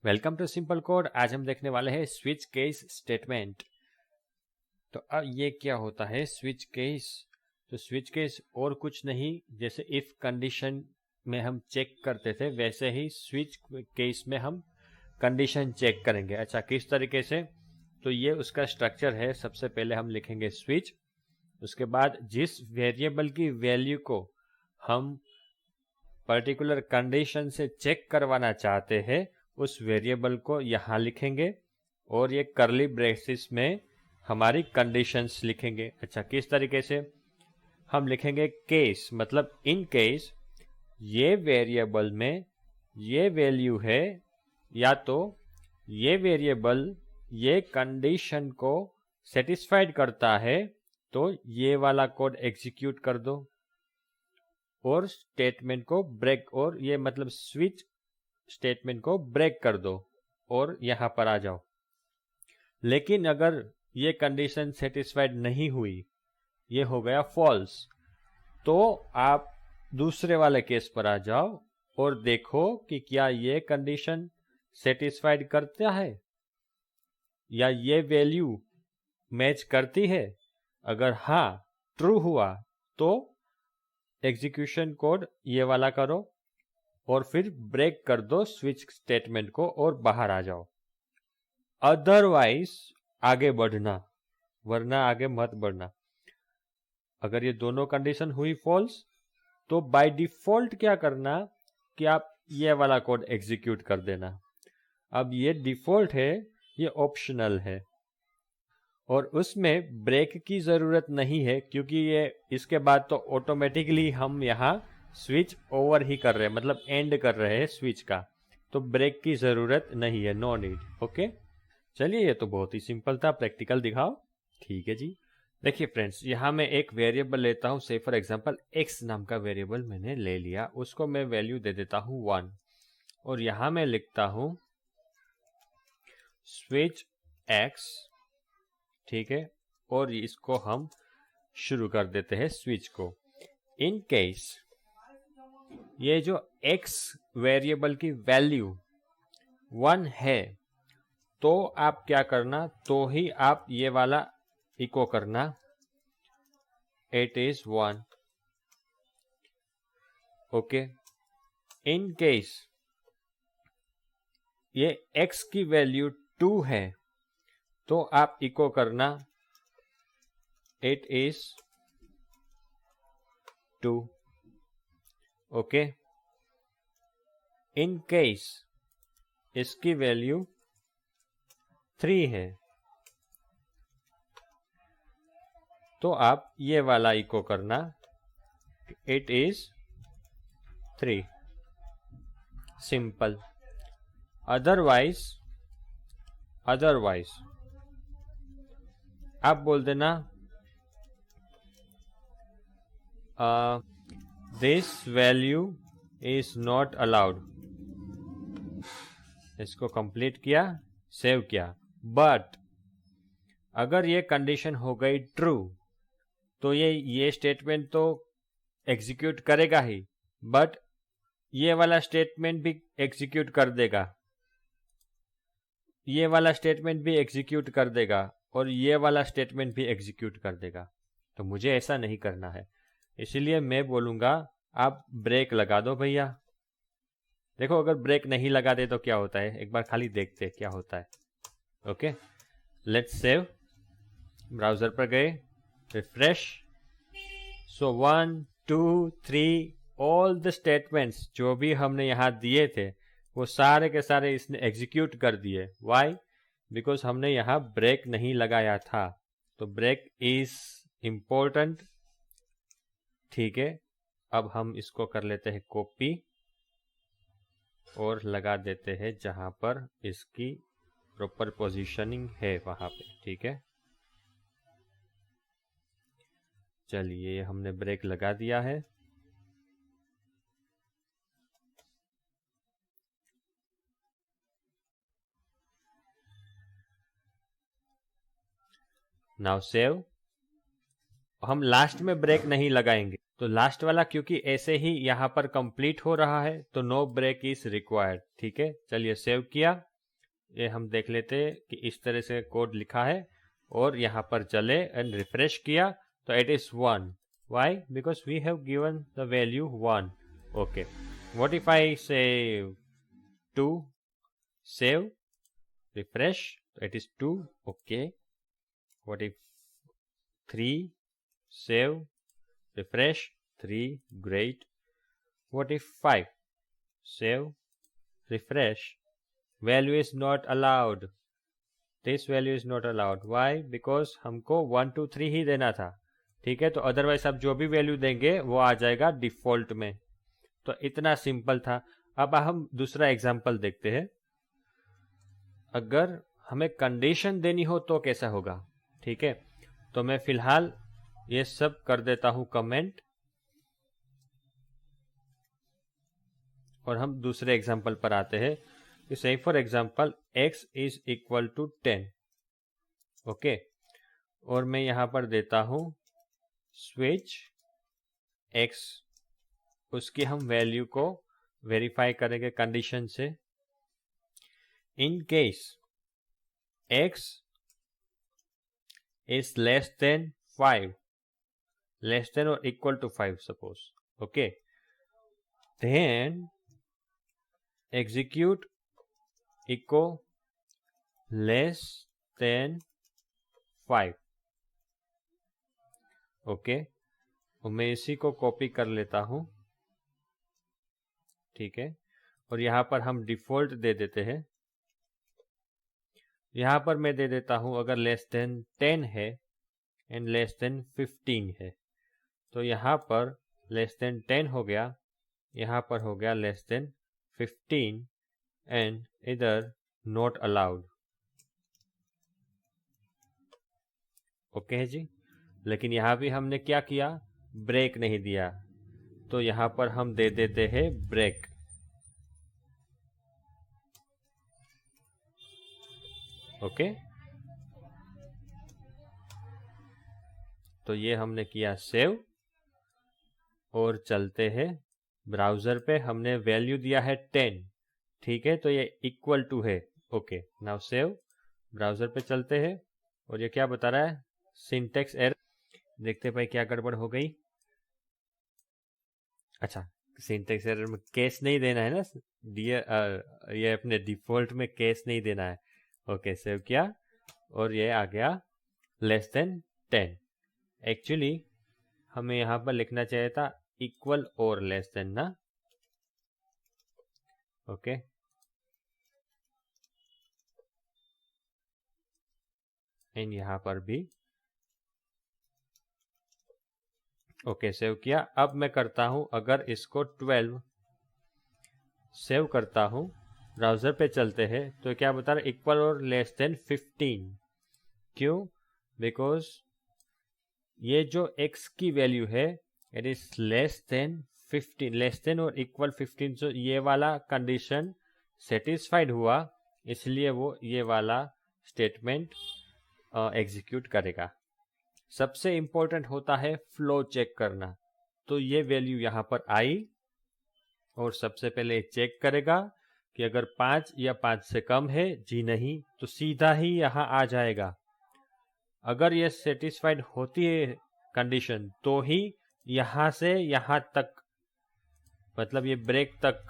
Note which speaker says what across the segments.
Speaker 1: Welcome to simple code. आज हम देखने वाले हैं स्विच केस स्टेटमेंट। तो अब ये क्या होता है स्विच केस? तो स्विच केस और कुछ नहीं, जैसे इफ कंडीशन में हम चेक करते थे वैसे ही स्विच केस में हम कंडीशन चेक करेंगे। अच्छा, किस तरीके से? तो ये उसका स्ट्रक्चर है। सबसे पहले हम लिखेंगे स्विच, उसके बाद जिस वेरिएबल की वैल्यू को हम पर्टिकुलर कंडीशन से चेक करवाना चाहते हैं उस वेरिएबल को यहाँ लिखेंगे और ये करली ब्रेसेस में हमारी कंडीशंस लिखेंगे। अच्छा, किस तरीके से? हम लिखेंगे केस, मतलब इन केस ये वेरिएबल में ये वैल्यू है, या तो ये वेरिएबल ये कंडीशन को सेटिस्फाइड करता है तो ये वाला कोड एग्जीक्यूट कर दो और स्टेटमेंट को ब्रेक, और ये मतलब स्विच स्टेटमेंट को ब्रेक कर दो और यहां पर आ जाओ। लेकिन अगर ये कंडीशन सेटिस्फाइड नहीं हुई, ये हो गया फॉल्स, तो आप दूसरे वाले केस पर आ जाओ और देखो कि क्या ये कंडीशन सेटिस्फाइड करता है या ये वैल्यू मैच करती है। अगर हाँ ट्रू हुआ तो एग्जीक्यूशन कोड ये वाला करो और फिर ब्रेक कर दो स्विच स्टेटमेंट को और बाहर आ जाओ। अदरवाइज आगे बढ़ना, वरना आगे मत बढ़ना। अगर ये दोनों कंडीशन हुई फॉल्स तो बाय डिफॉल्ट क्या करना कि आप ये वाला कोड एग्जीक्यूट कर देना। अब ये डिफॉल्ट है, ये ऑप्शनल है और उसमें ब्रेक की जरूरत नहीं है, क्योंकि ये इसके बाद तो ऑटोमेटिकली हम यहाँ स्विच ओवर ही कर रहे हैं, मतलब एंड कर रहे हैं स्विच का, तो ब्रेक की जरूरत नहीं है, नो नीड। ओके, चलिए ये तो बहुत ही सिंपल था। प्रैक्टिकल दिखाओ। ठीक है जी। देखिए फ्रेंड्स, यहाँ मैं एक वेरिएबल लेता हूँ, से फॉर एग्जांपल x नाम का वेरिएबल मैंने ले लिया, उसको मैं वैल्यू दे देता हूँ 1 और यहाँ मैं लिखता हूँ स्विच x, ठीक है, और इसको हम शुरू कर देते हैं स्विच को। इन केस ये जो x वेरिएबल की वैल्यू 1 है तो आप क्या करना, तो ही आप ये वाला इको करना, it is 1। Okay, in case ये x की वैल्यू 2 है तो आप इको करना, it is 2। Okay, in case इसकी वैल्यू 3 है तो आप ये वाला इको करना, इट इज 3। सिंपल। अदरवाइज आप बोल देना this value is not allowed. इसको कंप्लीट किया, सेव किया। बट अगर ये कंडीशन हो गई ट्रू तो ये स्टेटमेंट तो एग्जीक्यूट करेगा ही, बट ये वाला स्टेटमेंट भी एग्जीक्यूट कर देगा, ये वाला स्टेटमेंट भी एग्जीक्यूट कर देगा और ये वाला स्टेटमेंट भी एग्जीक्यूट कर देगा। तो मुझे ऐसा नहीं करना है, इसलिए मैं बोलूंगा आप ब्रेक लगा दो भैया। देखो, अगर ब्रेक नहीं लगा दे तो क्या होता है, एक बार खाली देखते क्या होता है। Okay, let's save. ब्राउजर पर गए, refresh. So 1 2 3 all the statements जो भी हमने यहाँ दिए थे वो सारे के सारे इसने एग्जीक्यूट कर दिए। व्हाई? बिकॉज हमने यहाँ ब्रेक नहीं लगाया था। तो ब्रेक इज इंपॉर्टेंट। ठीक है, अब हम इसको कर लेते हैं कॉपी और लगा देते हैं जहां पर इसकी प्रॉपर पोजीशनिंग है वहां पे। ठीक है, चलिए हमने ब्रेक लगा दिया है। Now save. हम लास्ट में ब्रेक नहीं लगाएंगे, तो लास्ट वाला क्योंकि ऐसे ही यहां पर कंप्लीट हो रहा है तो नो ब्रेक इज रिक्वायर्ड। ठीक है, चलिए सेव किया ये हम देख लेते कि इस तरह से कोड लिखा है और यहाँ पर चले एंड रिफ्रेश किया तो it is 1. Why? Because we have given the value 1. Okay, what if I say 2, save, refresh, it is 2. Okay, what if 3, save, refresh, 3, great. What if 5, save, refresh, value is not allowed. This value is not allowed. Why? Because हमको 1 2 3 ही देना था, ठीक है। तो otherwise आप जो भी value देंगे वो आ जाएगा डिफॉल्ट में। तो इतना सिंपल था। अब हम दूसरा एग्जांपल देखते हैं। अगर हमें कंडीशन देनी हो तो कैसा होगा, ठीक है। तो मैं फिलहाल ये सब कर देता हूं कमेंट और हम दूसरे एग्जांपल पर आते हैं। Say for example x is equal to 10. Okay, और मैं यहां पर देता हूं स्विच x, उसकी हम वैल्यू को वेरीफाई करेंगे कंडीशन से। In case x is less than 5, less than or equal to 5 suppose, okay, then execute echo less than 5. Okay, और मैं इसी को कॉपी कर लेता हूं, ठीक है। और यहां पर हम डिफॉल्ट दे देते हैं। यहां पर मैं दे देता हूं अगर लेस देन 10 है एंड लेस देन 15 है, तो यहाँ पर लेस देन 10 हो गया, यहाँ पर हो गया लेस देन 15 एंड इधर नॉट अलाउड। ओके है जी। लेकिन यहाँ भी हमने क्या किया, ब्रेक नहीं दिया, तो यहाँ पर हम दे देते हैं ब्रेक। ओके, तो ये हमने किया सेव और चलते हैं ब्राउजर पे। हमने वैल्यू दिया है 10, ठीक है, तो ये इक्वल टू है। ओके, नाउ सेव, ब्राउजर पे चलते हैं और ये क्या बता रहा है, सिंटेक्स एरर। देखते भाई क्या गड़बड़ हो गई। अच्छा, सिंटेक्स एरर में केस नहीं देना है ना डियर, ये अपने डिफॉल्ट में केस नहीं देना है। ओके, सेव किया और ये आ गया लेस देन 10। एक्चुअली हमें यहाँ पर लिखना चाहिए था इक्वल और लेस देन ना। ओके, एंड यहाँ पर भी ओके, सेव किया। अब मैं करता हूं, अगर इसको 12 सेव करता हूं, ब्राउजर पे चलते हैं तो क्या बता रहा है, इक्वल और लेस देन 15। क्यों? बिकॉज ये जो x की वैल्यू है it is less than 15, less than और इक्वल 15। जो ये वाला कंडीशन सेटिस्फाइड हुआ, इसलिए वो ये वाला स्टेटमेंट एग्जीक्यूट करेगा। सबसे इंपॉर्टेंट होता है फ्लो चेक करना। तो ये वैल्यू यहाँ पर आई और सबसे पहले चेक करेगा कि अगर 5 या 5 से कम है, जी नहीं, तो सीधा ही यहाँ आ जाएगा। अगर ये सेटिस्फाइड होती है कंडीशन, तो ही यहाँ से यहाँ तक, मतलब ये ब्रेक तक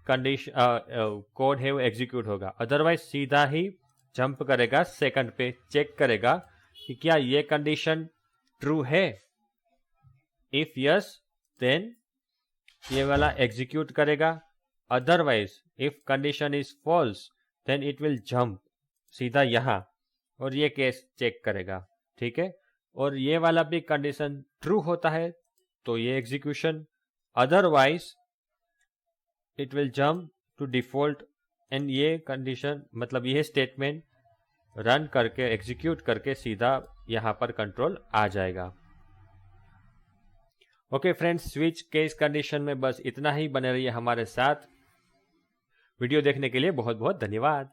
Speaker 1: कंडीशन कोड है वो एग्जीक्यूट होगा। अदरवाइज सीधा ही जंप करेगा सेकंड पे, चेक करेगा कि क्या ये कंडीशन ट्रू है। इफ यस, देन ये वाला एग्जीक्यूट करेगा। Otherwise if condition is false, then it will jump सीधा यहाँ और ये केस चेक करेगा, ठीक है। और ये वाला भी कंडीशन ट्रू होता है तो ये execution, otherwise it will jump to default and ये कंडीशन, मतलब ये स्टेटमेंट रन करके एग्जीक्यूट करके सीधा यहां पर कंट्रोल आ जाएगा। Okay friends, switch case condition में बस इतना ही। बने रहिए हमारे साथ। वीडियो देखने के लिए बहुत बहुत धन्यवाद।